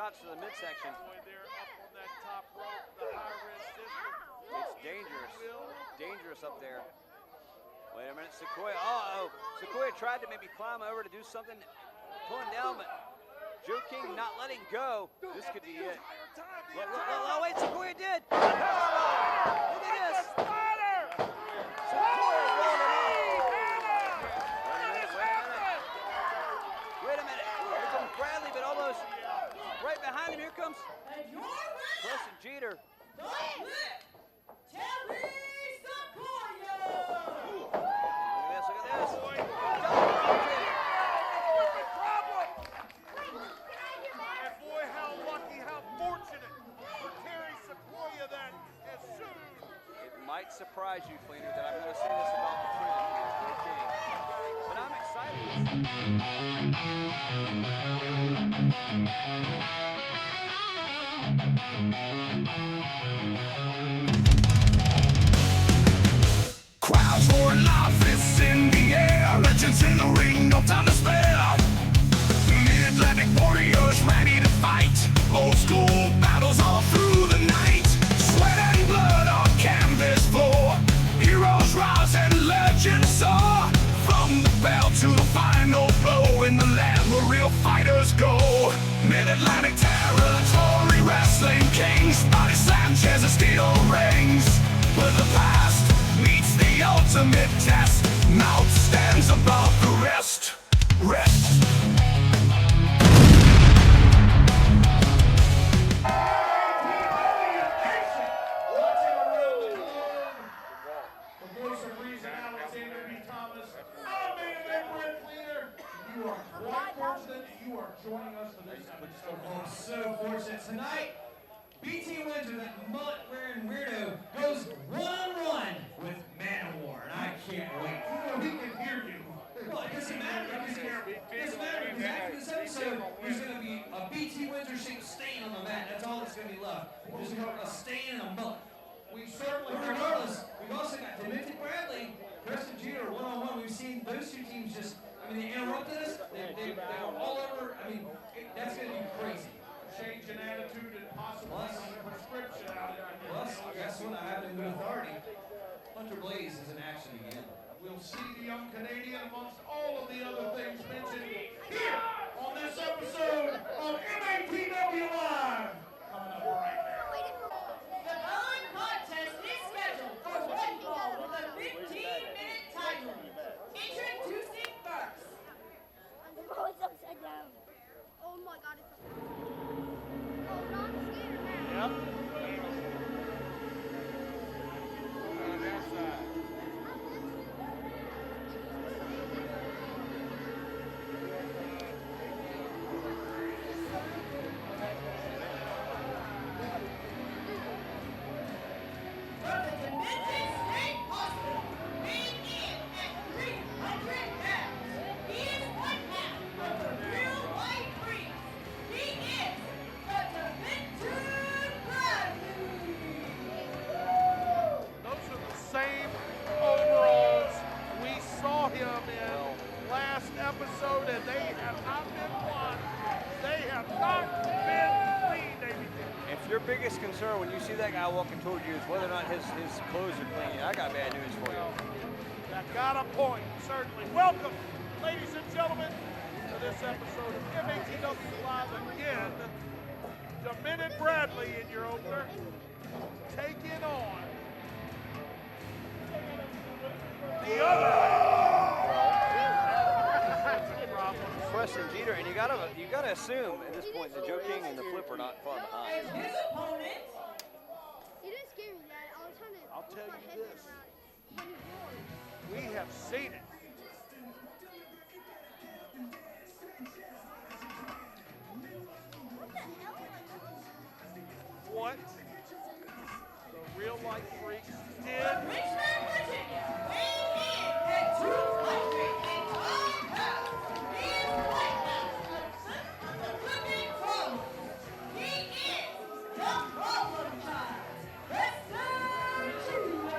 shots to the midsection. They're up on that top rope, the high-risk system. It's dangerous. Dangerous up there. Wait a minute, Sequoia. Uh-oh. Sequoia tried to maybe climb over to do something, pulling down, but Joe King not letting go. This could be it. Oh, wait, Sequoia did. Look at this. Sequoia rolled him off. Wait a minute. Here comes Bradley, but almost right behind him. Here comes Preston Jeter. Might surprise you, Fleener, that I'm going to say this about the trend here, but I'm excited. Crowds roaring loud, fists in the air, legends in the ring, no time to spare. Mid-Atlantic warriors ready to fight, old school battles all through the night. Sweat and blood on canvas floor, heroes rise and legends soar. From the bell to the final blow, in the land where real fighters go. Mid-Atlantic territory, wrestling kings, body Sanchez and steel rings. Where the past meets the ultimate test, now stands above the rest. Joining us for this episode. I'm so fortunate tonight. BT Windsor, that mullet-wearing weirdo, goes one-on-one with Manowar, and I can't wait. He can hear you. Well, it doesn't matter because after this episode, there's going to be a BT Windsor-shaped stain on the mat. That's all that's going to be left. There's a stain and a mullet. Regardless, we've also got Demented Bradley, Preston Jeter, one-on-one. We've seen those two teams just. I mean, they interrupted us. They were all over. I mean, that's going to be crazy. Change in attitude and possibly some prescription out of it. Plus, guess what? I have the good authority. Hunter Blaze is in action again. We'll see the young Canadian amongst all of the other things mentioned here on this episode of MATW Live. Coming up right now. The following contest is scheduled for one ball with a 15-minute title. Introducing first. Oh, it's upside down. Oh my god, it's upside down. Oh, no, I'm scared now. Yep. On that side. From the Dimension State Hospital, weighing in at 300 pounds, he is one half of the Real White Breeze. He is the Demented Bradley. Those are the same overalls we saw him in last episode, and they have not been won. They have not been clean, David. If your biggest concern when you see that guy walking toward you is whether or not his clothes are clean, I got bad news for you. That got a point, certainly. Welcome, ladies and gentlemen, to this episode of MATW Live again. Demented Bradley in your opener, taking on the other. Preston Jeter, and you gotta assume at this point that Joe King and the Flip are not far behind. And his opponent. He didn't scare me, Dad. I was trying to I'll put tell my you head this. around it when he roared. We have seen it. What the real life freaks did. Richmond, Virginia, weighing in at 205 pounds. He is one half of the Flipping Problem. He is the Problem Child. Preston Jeter.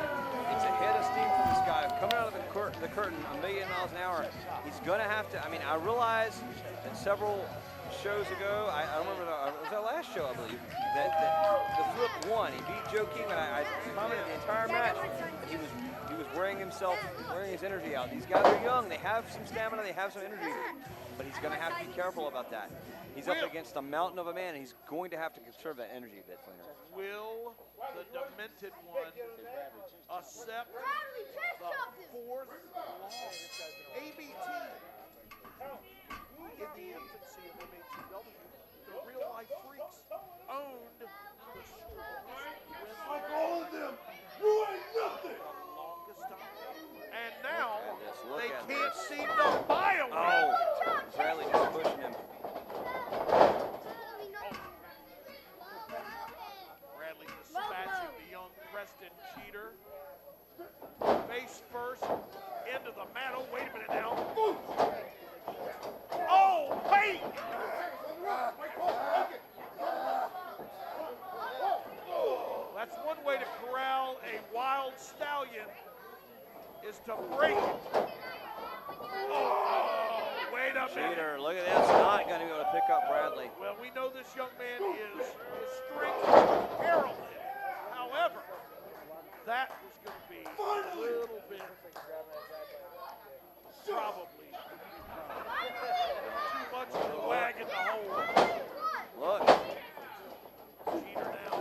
It's a head of steam for this guy. Coming out of the curtain a million miles an hour, he's going to have to, I mean, I realize that several shows ago, I remember it was our last show, I believe, that the Flip won. He beat Joe King, and I commented the entire match. He was wearing his energy out. These guys are young. They have some stamina. They have some energy, but he's going to have to be careful about that. He's up against a mountain of a man, and he's going to have to conserve that energy a bit, Flainer. Will the Demented One accept the fourth loss? ABT, in the infancy of MATW, the Real Life Freaks owned the strongest all of them. You ain't nothing. The longest time. And now they can't seem to buy a win. Oh, Bradley just pushing him. Bradley dispatching the young Preston Cheater. Face first into the mantle. Wait a minute now. Oh, wait! That's one way to corral a wild stallion, is to break it. Oh, wait a minute. Cheater, look at that. It's not going to be able to pick up Bradley. Well, we know this young man his strength is heralded. However, that was going to be a little bit probably too much of the wagon to hold. Look. Cheater now.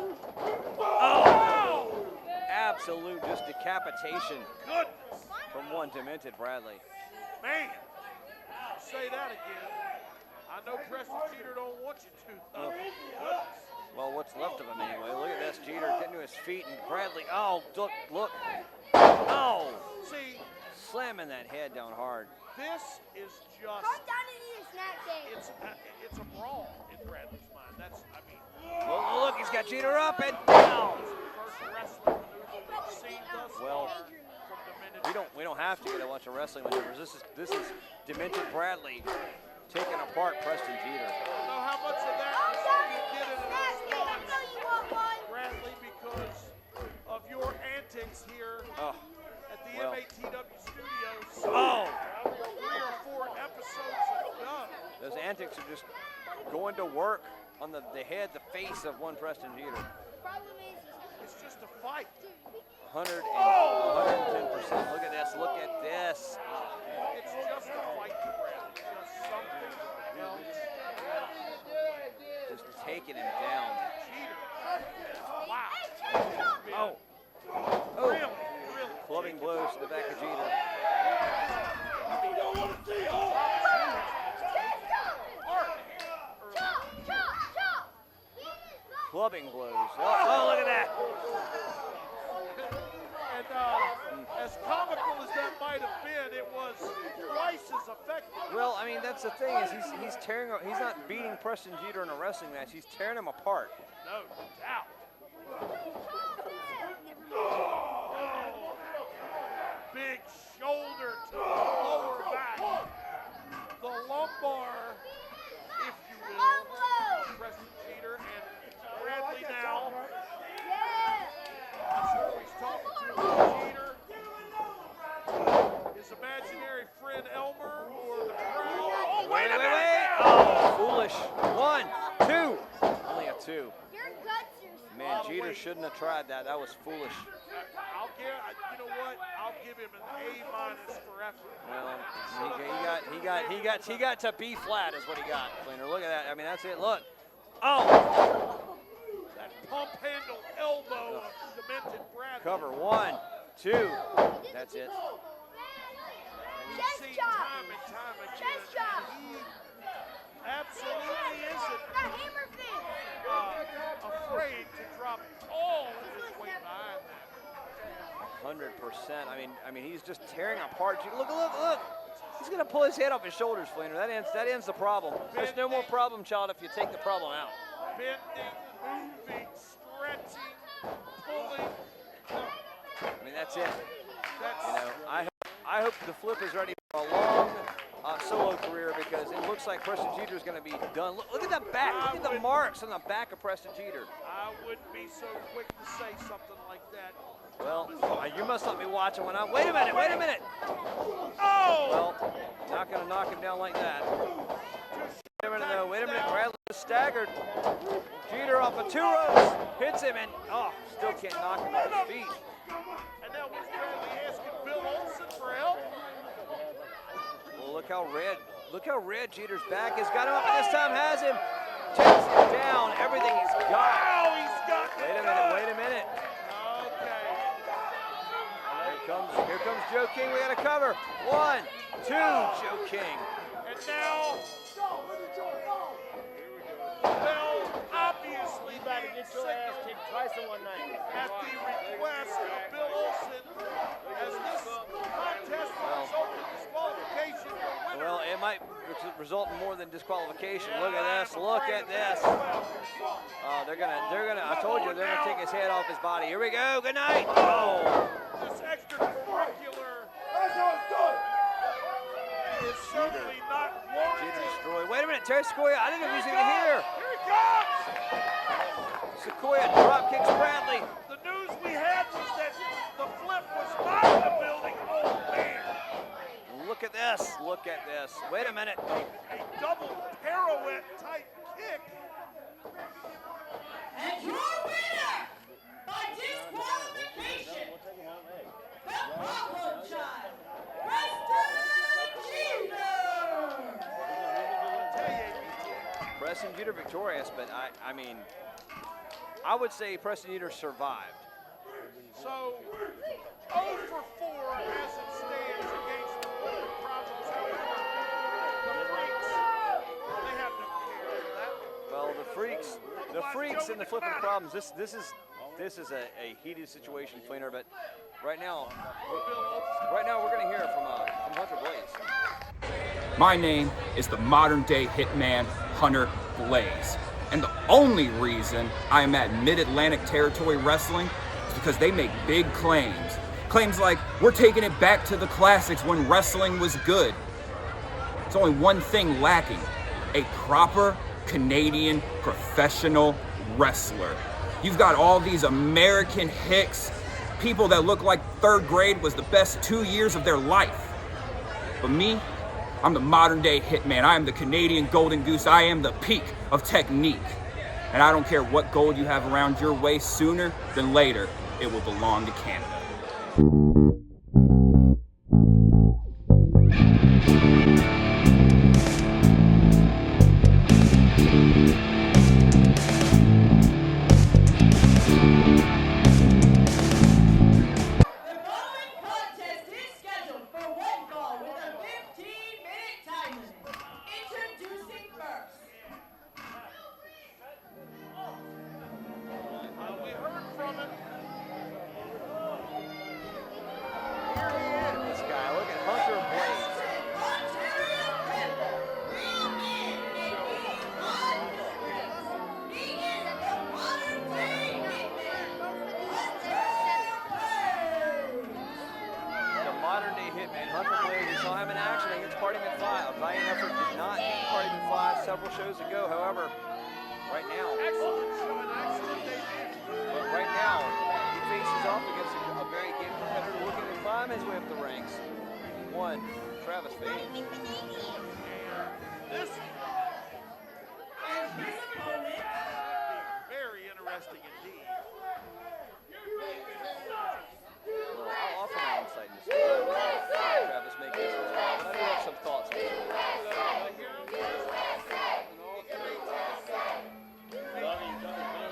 Oh! Absolute just decapitation Goodness. from one Demented Bradley. Man, say that again. I know Preston Cheater don't want you to, though. Goodness. Well, what's left of him anyway. Look at this. Cheater getting to his feet, and Bradley, oh, look. Oh! See, Slamming that head down hard. this is just, Calm down and eat a snack cake. it's a brawl in Bradley's mind. That's, I mean, Well, look, he's got Cheater up and down. first wrestling maneuver we've seen thus Well, far from Demented. we don't have to get a bunch of wrestling maneuvers. This is Demented Bradley taking apart Preston Cheater. I don't know how much of that Calm is down you and get eat a in snack this cake. I know you want one. Bradley, because of your antics here Oh, at the well. MATW studios. Oh! 3 or 4 episodes ago. Those antics are just going to work on the head, the face of one Preston Cheater. Problem is, It's just a fight. 110%. Look at this. Look at this. It's just a fight to Bradley. Just something else. Just taking him down. Cheater. Wow. Oh. Really, Oh. really. Clubbing blows to the back of Jeter. Clubbing blows. Oh, look at that. And as comical as that might have been, it was twice as effective. Well, I mean, that's the thing is he's tearing. He's not beating Preston Jeter in a wrestling match. He's tearing him apart. No doubt. Big shoulder to the lower back. The lumbar, if you will. Preston Cheater and Bradley now. Not sure who he's talking to. Cheater. His imaginary friend Elmer or the crowd. Oh, wait a minute! Oh, foolish. 1, 2. Only a 2. Your guts are Man, Jeter shouldn't have tried that. That was foolish. I'll give, you know what? I'll give him an A- for effort. Well, he got to B flat is what he got. Cleaner. Look at that. I mean, that's it. Look. Oh. That pump handle elbow of Demented Bradley. Cover 1, 2. That's it. We've seen time and time again. Chest chop. He absolutely isn't The hammer fist. afraid to drop all of his weight behind that. 100%. I mean, he's just tearing apart. Look. He's gonna pull his head off his shoulders, Flainer. That ends the problem. There's no more problem, child, if you take the problem out. Bending, moving, stretching, pulling. I mean, that's it. That's, You know, I hope the Flip is ready for a long solo career because it looks like Preston Jeter is going to be done. Look at the back. Look at the marks on the back of Preston Jeter. I wouldn't be so quick to say something like that. Well, you must not be watching when I'm. Wait a minute. Oh! Well, not going to knock him down like that. Wait a minute, though. Wait a minute. staggered. Jeter off of 2 ropes, hits him, and still can't knock him off his feet. And now Wind's Bradley asking Bill Olsen for help. Well, look how red Jeter's back has got him up, and this time has him. Takes him down, everything he's got. Wow, he's got Wait a minute. Okay. Here comes Joe King, we got to cover. 1, 2, Joe King. And now, Bell obviously better get your ass kicked twice in one night. At the request of Bill Olsen, as this contest will result in disqualification for winner. Well, it might result in more than disqualification. Look at this. I told you, they're gonna take his head off his body. Here we go, good night. Oh. This extracurricular is certainly not warranted. Jeter destroyed. Wait a minute, Terry Sequoia, I didn't know he was even here. Here he comes! Sequoia drop kicks Bradley. The news we had was that the flip was not in the building. Oh, man. Look at this. Wait a minute. A double pirouette type kick. And your winner by disqualification, the Problem Child, Preston Jeter victorious, but I mean, I would say Preston Jeter survived. So, 0 for 4 as it stands against the Flippin' Problems. However, the Freaks, they have no care for that. Well, the freaks and the Flippin' Problems. This is a heated situation, Fleener. But right now we're going to hear from Hunter Blaze. My name is the modern-day hitman, Hunter Blaze. And the only reason I am at Mid-Atlantic Territory Wrestling is because they make big claims. Claims like, we're taking it back to the classics when wrestling was good. There's only one thing lacking: a proper Canadian professional wrestler. You've got all these American hicks, people that look like 3rd grade was the best 2 years of their life. But me, I'm the modern day hitman. I am the Canadian golden goose. I am the peak of technique. And I don't care what gold you have around your waist, sooner than later, it will belong to Canada. Several shows ago, however, right now he faces off against a very good competitor looking to climb his way up the ranks. One, Travis Baines. This very interesting indeed. Well, I'll offer my insight into this. Travis may get this well, but I do have some thoughts on this.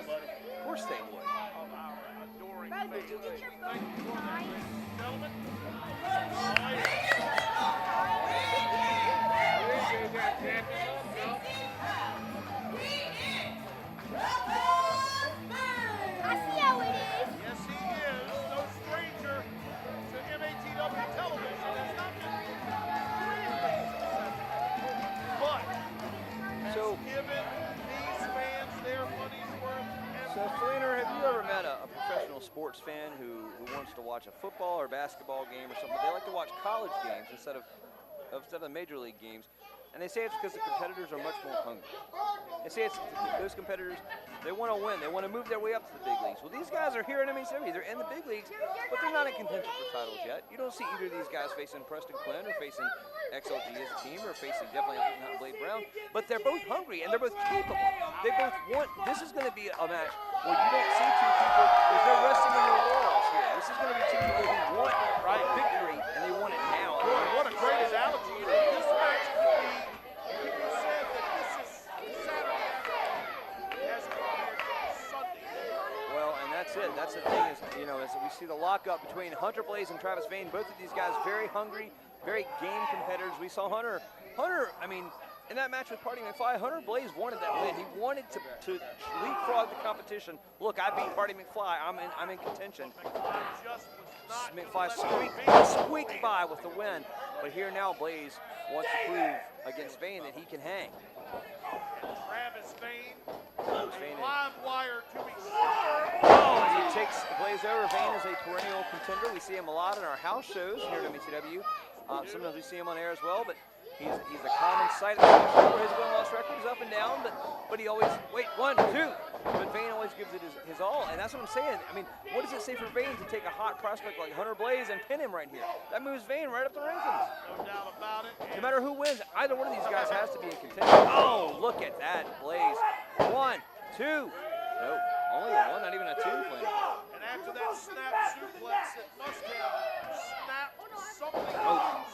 Of course they would. Bro, did you get your phone behind? Gentlemen, I see how it is. yes, he is no stranger to MATW television. Has not been really successful, but has given these fans their money's worth. So, Fleener, have you ever met a professional sports fan who wants to watch a football or basketball game or something? They like to watch college games instead of the major league games. And they say it's because the competitors are much more hungry. They say it's those competitors, they want to win. They want to move their way up to the big leagues. Well, these guys are here in MATW. They're in the big leagues, but they're not in contention for titles yet. You don't see either of these guys facing Preston Quinn or facing XLG as a team or facing definitely not Blade Brown. But they're both hungry and they're both capable. They both want, this is going to be a match where you don't see two people, there's no resting in their laurels here. This is going to be two people who want victory and they want it now. Boy, what a great analogy. This match could be, if you said that this is Saturday afternoon as compared to Sunday. Well, and that's it. That's the thing is, you know, as we see the lockup between Hunter Blaze and Travis Vane. Both of these guys very hungry, very game competitors. We saw Hunter, I mean, in that match with Party McFly, Hunter Blaze wanted that win. He wanted to leapfrog the competition. Look, I beat Party McFly. I'm in contention. McFly squeaked by with the win. But here now, Blaze wants to prove against Vane that he can hang. Travis Vane, live wire to be Oh, as he takes Blaze over. Vane is a perennial contender. We see him a lot in our house shows here at MATW. Sometimes we see him on air as well, but he's a common sight. His win-loss record is up and down, but he always, wait, 1, 2. But Vane always gives it his all, and that's what I'm saying. I mean, what does it say for Vane to take a hot prospect like Hunter Blaze and pin him right here? That moves Vane right up the rankings. no doubt about it. No matter who wins, either one of these guys has to be in contention. Oh, look at that, Blaze. 1, 2. Nope, only a 1, not even a 2. Flynn. And after that snap suplex, it must have snapped something else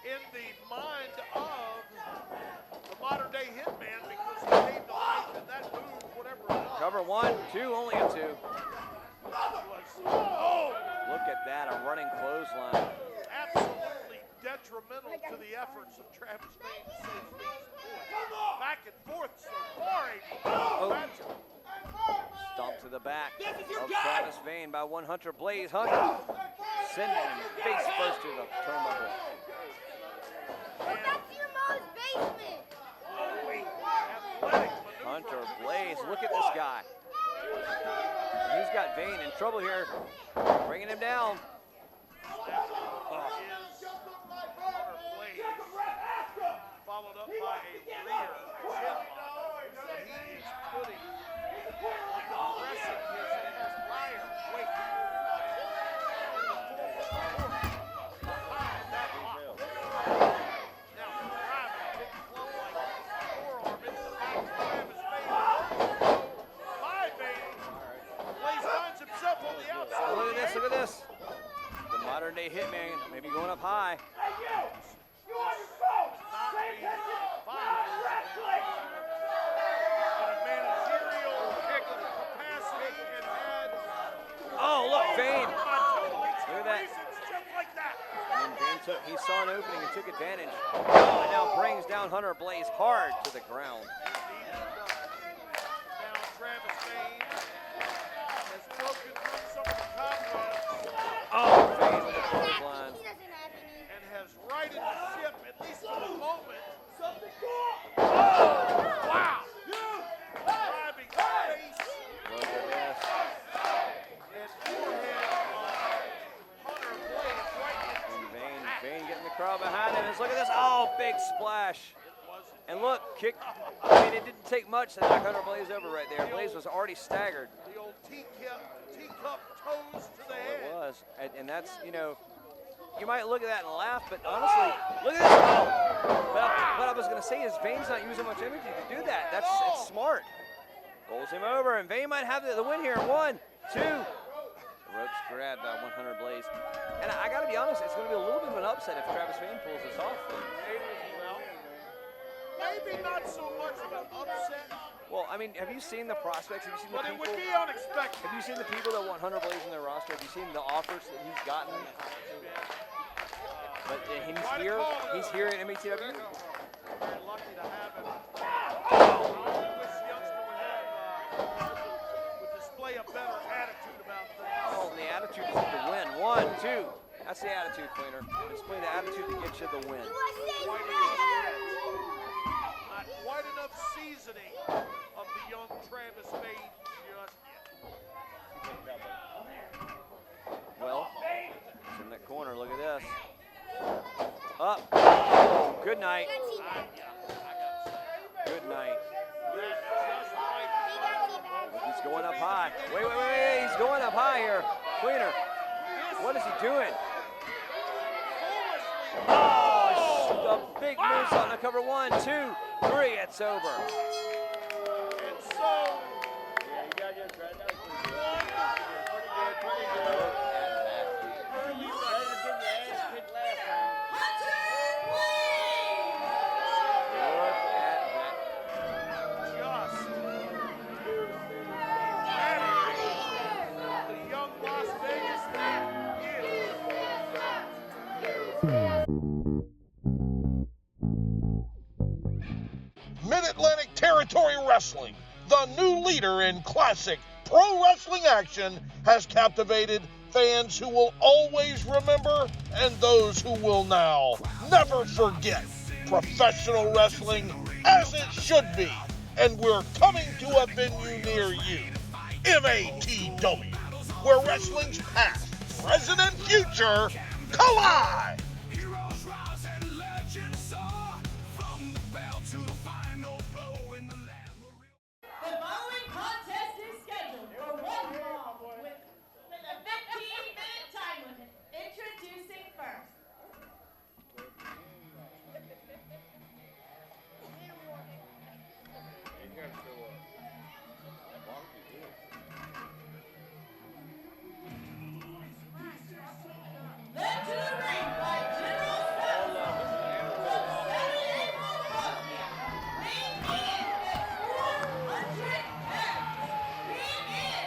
in the mind of the modern day hitman, because he came to life in that move, whatever it was. Cover 1, 2, only a 2. Oh, Look at that, a running clothesline. absolutely detrimental to the efforts of Travis Vane to save things. Back and forth so far. Stomp to the back of Travis Vane by one Hunter Blaze. Hunter sending him face first to the turnbuckle. That's your mom's basement. Athletic maneuver. Hunter Blaze, look at this guy. He's got Vane in trouble here, bringing him down. Followed up by a rear chip that he is putting, pressing his entire weight behind that lock. Now driving a big club like forearm into the back of Travis Vane. By Vane. Blaze finds himself on the outside. Look at this, look at this. The modern day hitman, maybe going up high. Oh, look, Vane. Look at that. And Vane he saw an opening and took advantage. Oh, and now brings down Hunter Blaze hard to the ground. Now Travis Vane has broken through some of the cobwebs Oh, Vane with the clothesline. He doesn't have any. and has righted the ship, at least for the moment. Wow! Driving face Look at this. and forehead of Hunter Blaze right into And the Vane, back. Vane getting the crowd behind him. And look at this. Oh, big splash. Wasn't And look, kick. I mean, it didn't take much to knock Hunter Blaze over right there. Blaze was already staggered. the old teacup toes to the It head. was. And that's, you know, you might look at that and laugh, but honestly, look at this. Oh. What I was going to say is Vane's not using much energy to do that. It's smart. Rolls him over, and Vane might have the win here. 1, 2. The ropes grabbed by 100 Blaze. And I got to be honest, it's going to be a little bit of an upset if Travis Vane pulls this off. Well, maybe not so much of an upset, Well, I mean, have you seen the prospects? Have you seen the but it people? would be unexpected. Have you seen the people that want Hunter Blaze in their roster? Have you seen the offers that he's gotten? But he's here at MATW. Very lucky to have him. This youngster would display a better attitude about things. Oh, and the attitude is to win. 1, 2. That's the attitude, Cleaner. Display the attitude to get you the win. Not quite enough seasoning of the young Travis Vane just yet. Well, it's in that corner. Look at this. Up. Oh, Good night. Good night. He's going up high. Wait. He's going up high here. Cleaner. What is he doing? Oh, the big moonsault on cover 1, 2, 3. It's over. And so, Yeah, you got to get credit. Mid-Atlantic Territory Wrestling, the new leader in classic pro wrestling action, has captivated fans who will always remember and those who will now never forget professional wrestling as it should be. And we're coming to a venue near you, MATW, where wrestling's past, present, and future collide. The following contest is scheduled for one fall with a 15-minute time limit. Introducing first. Led to the ring by General Salazar from Saturday, Philadelphia. Weighing in at 400 pounds. He is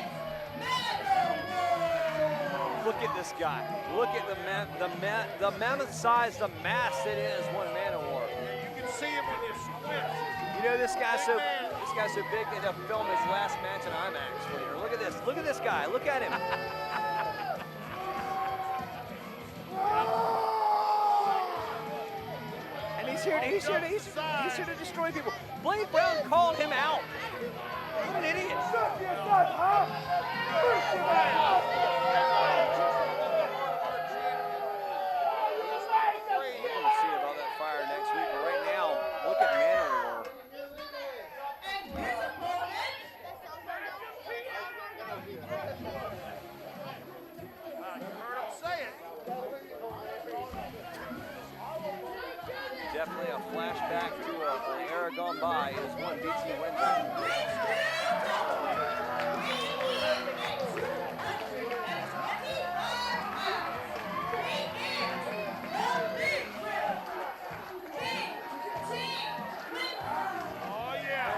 Manowar. Look at this guy. Look at the mammoth size, the mass it is, one Manowar. You can see him when you squint. You know this guy's so big they had to film his last match in IMAX. Look at this. Look at this guy. Look at him. And he's here to destroy people. Blade Brown called him out. What an idiot. We're going to see about that fire next week, but right now, look at Manowar. And his opponent, You heard him say it. Definitely a flashback to an era gone by. Is one BT Windsor. Oh, yeah.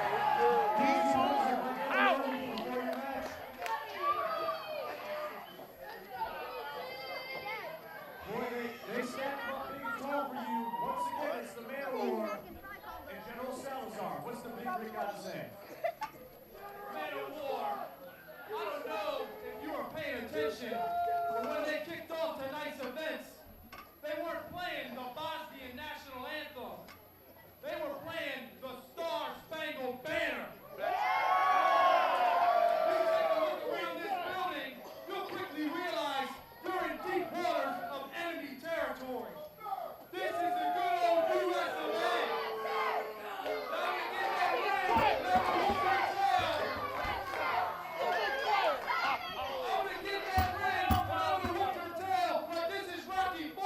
Diesel out. Boy, they stand up big and tall for you. Once again, it's the Manowar and General Salazar. What's the big rig got to say? Manowar, I don't know if you were paying attention, but when they kicked off tonight's events, they weren't playing the Bosnian national anthem. They were playing the Star Spangled Banner. If you take a look around this building, you'll quickly realize you're in deep waters of enemy territory. This is the good old US of A. Now we get that ring, let me hold your tail. I'm gonna get that ring, and I'm gonna whoop your tail like this is Rocky IV.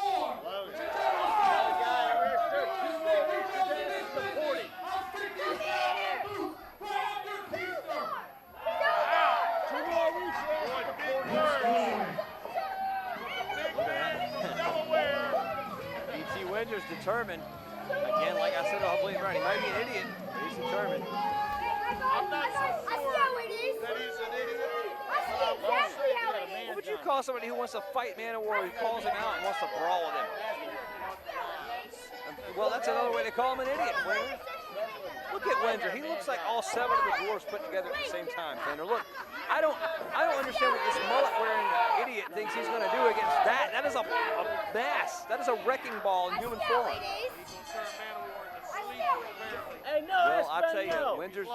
And General Salazar, you stick your nose in this business, I'll stick these cowboy boots right up your keister. Boy, big words. Big man from Delaware. BT Windsor's determined. Again, like I said, I'll believe right. He might be an idiot, but he's determined. I'm not so sure that he's an idiot. What would you call somebody who wants to fight Manowar, who calls him out and wants to brawl with him? Well, that's another way to call him an idiot, Flander. Look at Windsor. He looks like all 7 of the dwarfs put together at the same time, Flander. Look, I don't understand what this mullet-wearing idiot thinks he's going to do against that. That is a mass. That is a wrecking ball in human form. Well, I'll tell you, Windsor's,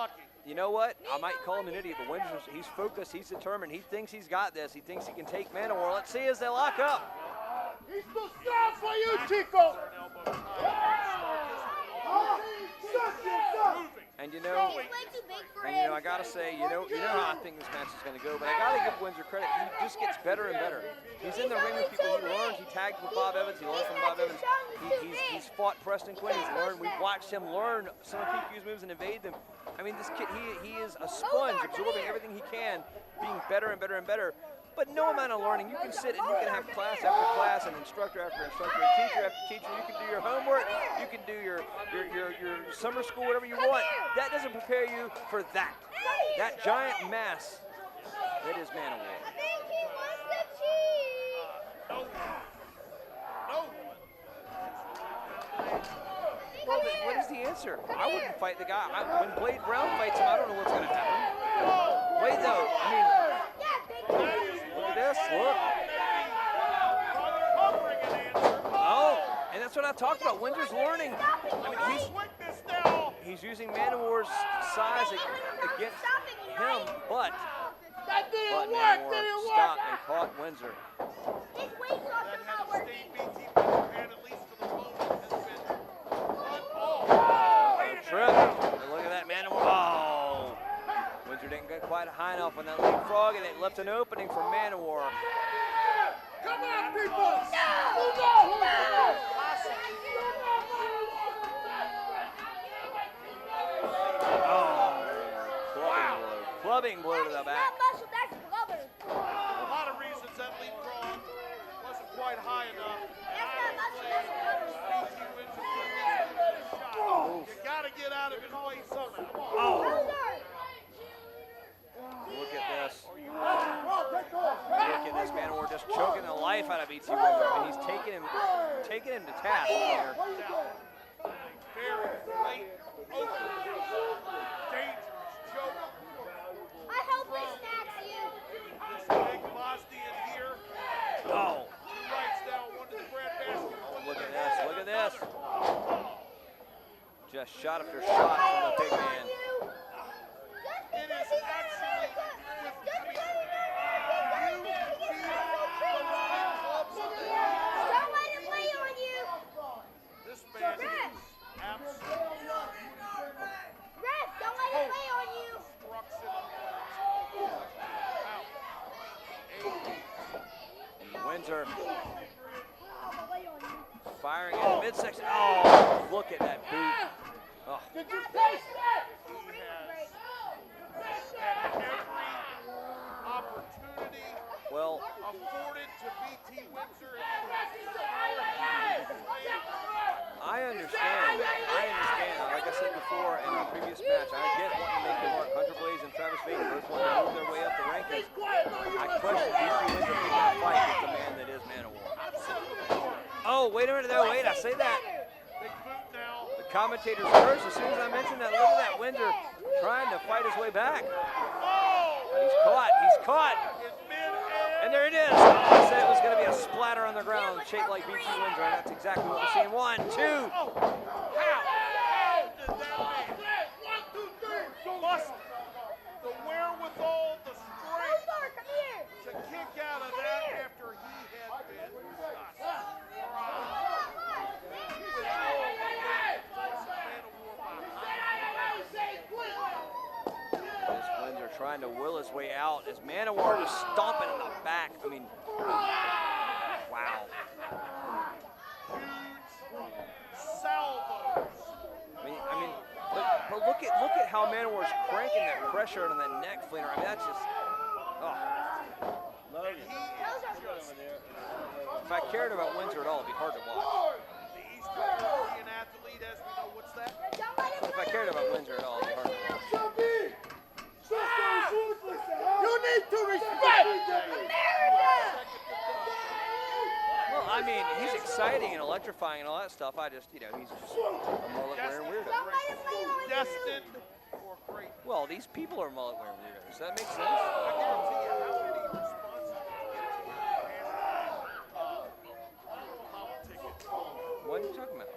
you know what? I might call him an idiot, but Windsor's, he's focused, he's determined, he thinks he's got this. He thinks he can take Manowar. Let's see as they lock up. He's too strong for you, Chico. And you know, He's way too big for and him. you know, I gotta say, you know how I think this match is gonna go, but I gotta give Windsor credit. He just gets better and better. He's in the ring with people. He learns. He tagged with Bob Evans. He learned from Bob Evans. He's fought Preston Quinn. He's learned. We've watched him learn some of PQ's moves and evade them. I mean, this kid, he is a sponge, absorbing everything he can, being better and better and better. But no amount of learning. You can sit and you can have class after class and instructor after instructor, teacher after teacher. You can do your homework. You can do your summer school, whatever you want. That doesn't prepare you for that. That giant mass that is Manowar. I think he wants the cheese. No. Well, then what is the answer? I wouldn't fight the guy. When Blade Brown fights him, I don't know what's going to happen. Wait, though. I mean, look at this. Look. Oh, and that's what I talked about. Windsor's learning. I mean, he's using Manowar's size against him, but Manowar stopped and caught Windsor. His weight's also not working. Trip. And look at that, Manowar. Oh! Windsor didn't get quite high enough on that leapfrog, and it left an opening for Manowar. Come on, people! Clubbing blow to the back. Not muscle, that's blubber. A lot of reasons that leapfrog wasn't quite high enough. That's not muscle, that's blubber. You got to get out of his way somehow. Oh! Look at this. Look at this, Manowar just choking the life out of BT Windsor. And he's taking him to task here. Very late, open, dangerous choke. I hope he snaps you. This big Bosnian here. Oh! Two rights down, one to the breadbasket. Look at this, look at this. Just shot after shot from the big man. It is actually Don't let him lay on you. this man is absolutely Ref, don't let him lay on you. Windsor firing in the midsection. Oh, look at that boot. Oh. Did you taste that? Had every opportunity Well, afforded to BT Windsor. I understand. Like I said before in our previous match, I get wanting to make the mark. Hunter Blaze and Travis Baker both want to move their way up the rankings. I question BT Windsor picking a fight with the man that is Manowar. Oh, wait a minute though. Wait, I say that. Big boot now. The commentators cursed as soon as I mentioned that. Look at that, Windsor trying to fight his way back. He's caught. He's caught. In mid-air. And there it is. I said it was going to be a splatter on the ground, shaped like BT Windsor, and that's exactly what we're seeing. 1, 2. How did that man bust the wherewithal, the strength Come here. to kick out of that after he had been This Windsor trying to will his way out as Manowar just stomping in the back. I mean, wow. salvos. I mean, but look at how Manowar's cranking that pressure on that neck fleeter. I mean, that's just, oh. And he is just If I cared about Windsor at all, it'd be hard to watch. the Eastern European athlete, as we know. What's that? Don't let him If I cared about Windsor at all, it'd be hard to watch. You need to respect America. Well, I mean, he's exciting and electrifying and all that stuff. I just, he's just a mullet-wearing weirdo. Don't let him lay on you. Destined for great. Well, these people are mullet-wearing weirdos. Does that make sense? I guarantee you how many responses you get to your ticket. What are you talking about?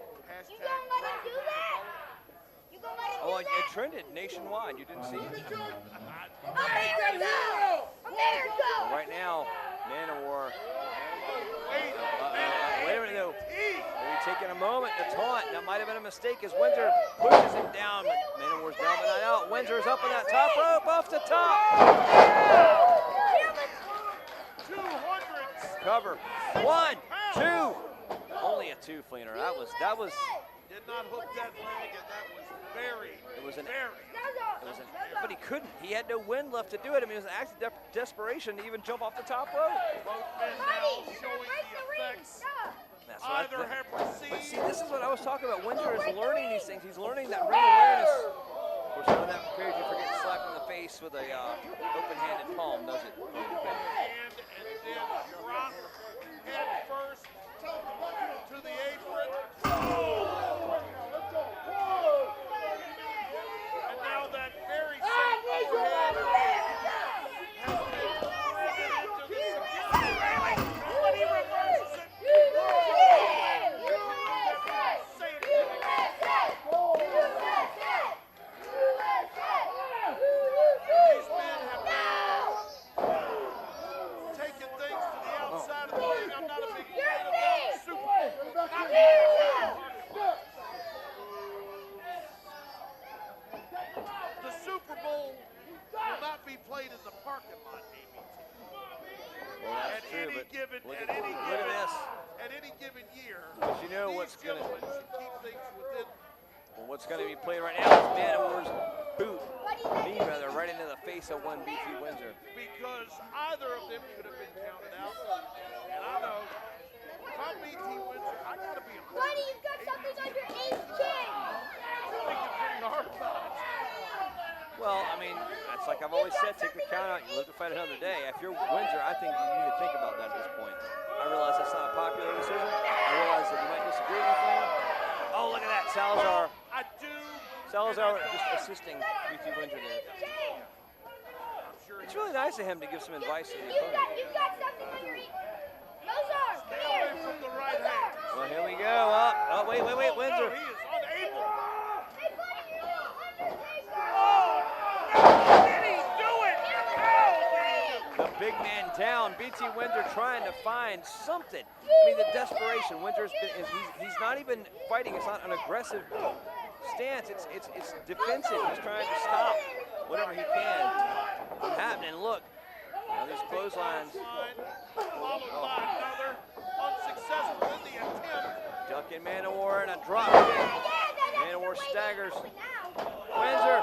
You gonna let him do that? You gonna let him Oh, do it that? trended nationwide. You didn't see it? America! America! Right now, Manowar. Wait a minute, though. Let me taking a moment to taunt. That might have been a mistake as Windsor pushes him down. But Manowar's down but not out. Windsor's up on that top rope, off the top. 200. Cover. 1, 2. Only a 2, Fleener. That was. Did not hook that leg, and that was very. But he couldn't. He had no wind left to do it. I mean, it was an act of desperation to even jump off the top rope. Both men now showing the effects. That's what Either have received. But see, this is what I was talking about. Windsor is learning these things. He's learning that ring awareness. Of course, none of that period you forget slapped in the face with a open-handed palm, does it? And then drop head first to the apron. And now that very same overhead has been threaded into the security railing, but he reverses it. Same thing again. These men have taken things to the outside of the ring. I'm not a big fan of that. Super The Super Bowl will not be played in the parking lot, ABT. Well, that's true, but look at At any given year, But you know these what's gonna- gentlemen should keep things within. Well, what's going to be played right now is Manowar's boot, knee rather, right into the face of one BT Windsor. Because either of them could have been counted out. And I know, if I'm BT Windsor, I got to be a Buddy, you've got something on your ace chin. thinking pretty hard about it. Well, I mean, that's like I've always said, take the count out, you live to fight another day. If you're Windsor, I think you need to think about that at this point. I realize that's not a popular decision. I realize that you might disagree with me. Oh, look at that, Salazar. I do. Salazar just assisting BT Windsor there. I'm sure It's really nice of him to give some advice to the You've opponent. got something on your ace. Mozart, come stay away here. from the right hand. Well, here we go. Oh, wait, Oh, Windsor. no, he is unable. Hey, buddy, you're Undertaker. Did he do it? How? The big man down. BT Windsor trying to find something. I mean, the desperation. Windsor's been, he's not even fighting. It's not an aggressive stance. It's defensive. He's trying to stop whatever he can from happening. Look, now these clotheslines. Followed by another unsuccessful in the attempt. Ducking Manowar and a drop kick. Manowar staggers. Windsor.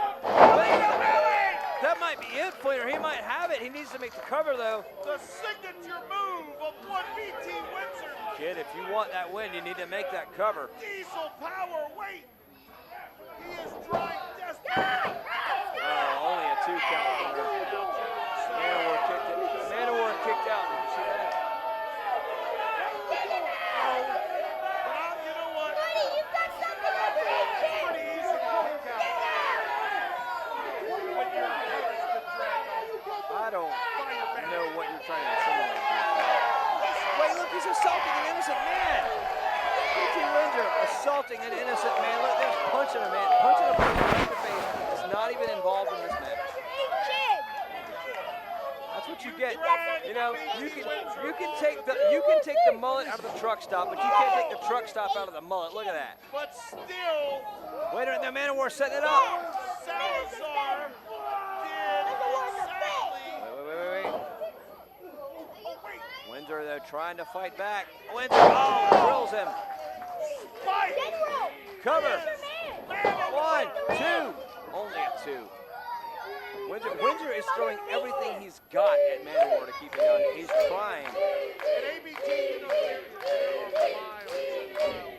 That might be it, Fleener. He might have it. He needs to make the cover, though. The signature move of one BT Windsor. Kid, if you want that win, you need to make that cover. Diesel power weight. He is trying desperately. Oh, only a 2 count. Manowar kicked it. Manowar kicked out. Did you see that? But you know what? Buddy, you've got something on your ace chin. Pretty easy to kick out. When your hair has been dragged off. I don't Fireman. know what you're trying to insinuate. Wait, look, he's assaulting an innocent man. BT Windsor assaulting an innocent man. Look, there's punching a man. Punching a person right in the face is not even involved in this match. On your ace chin. That's what you get. You know, you can take the mullet out of the truck stop, but you can't take the truck stop out of the mullet. Look at that. But still, Wait a minute, the Manowar setting it up. Salazar did exactly. Wait. Oh, wait. Windsor, though, trying to fight back. Windsor, oh, drills him. Fight. Cover. 1, 2. Only a 2. Windsor is throwing everything he's got at Manowar to keep it down. He's trying. And ABT, you know, they're miles and miles.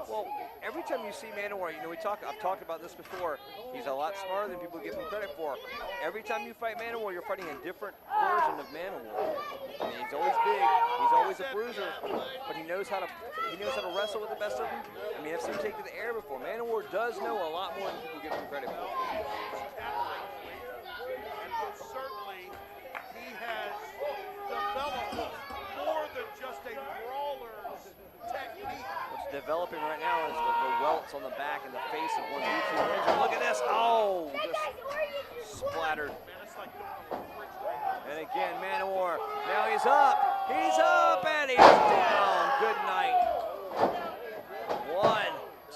Well, every time you see Manowar, you know, I've talked about this before. He's a lot smarter than people give him credit for. Every time you fight Manowar, you're fighting a different version of Manowar. I mean, he's always big, he's always a bruiser, but he knows how to wrestle with the best of them. I mean, I've seen him take to the air before. Manowar does know a lot more than people give him credit for. And certainly, he has developed more than just a brawler's technique. What's developing right now is the welts on the back and the face of one BT Windsor. Look at this. Oh, just splattered. Man, it's like going on the refrigerator. And Again, Manowar. Now he's up. He's up and he's down. Good night. 1,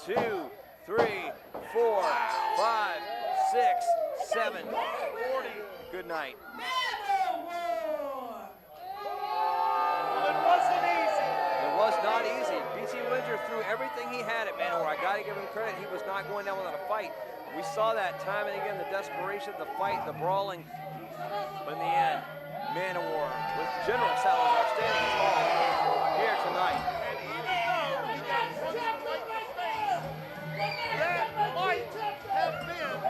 2, 3, 4, 5, 6, 7. 40. Good night. It wasn't easy. It was not easy. BT Windsor threw everything he had at Manowar. I got to give him credit. He was not going down without a fight. We saw that time and again, the desperation, the fight, the brawling. But in the end, Manowar with General Salazar standing tall here tonight. And even though he got punched right in the face, that might have been.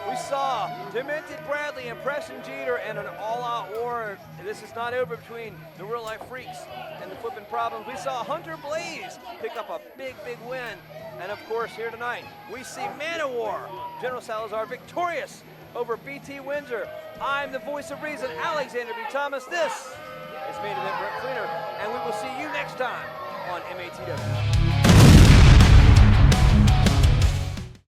We saw Demented Bradley and Preston Jeter in an all-out war. This is not over between the real-life freaks and the flipping problems. We saw Hunter Blaze pick up a big, big win. And of course, here tonight, we see Manowar, General Salazar, victorious over BT Windsor. I'm the voice of reason, Alexander B. Thomas. This is Main Event Brett Fleener, and we will see you next time on MATW.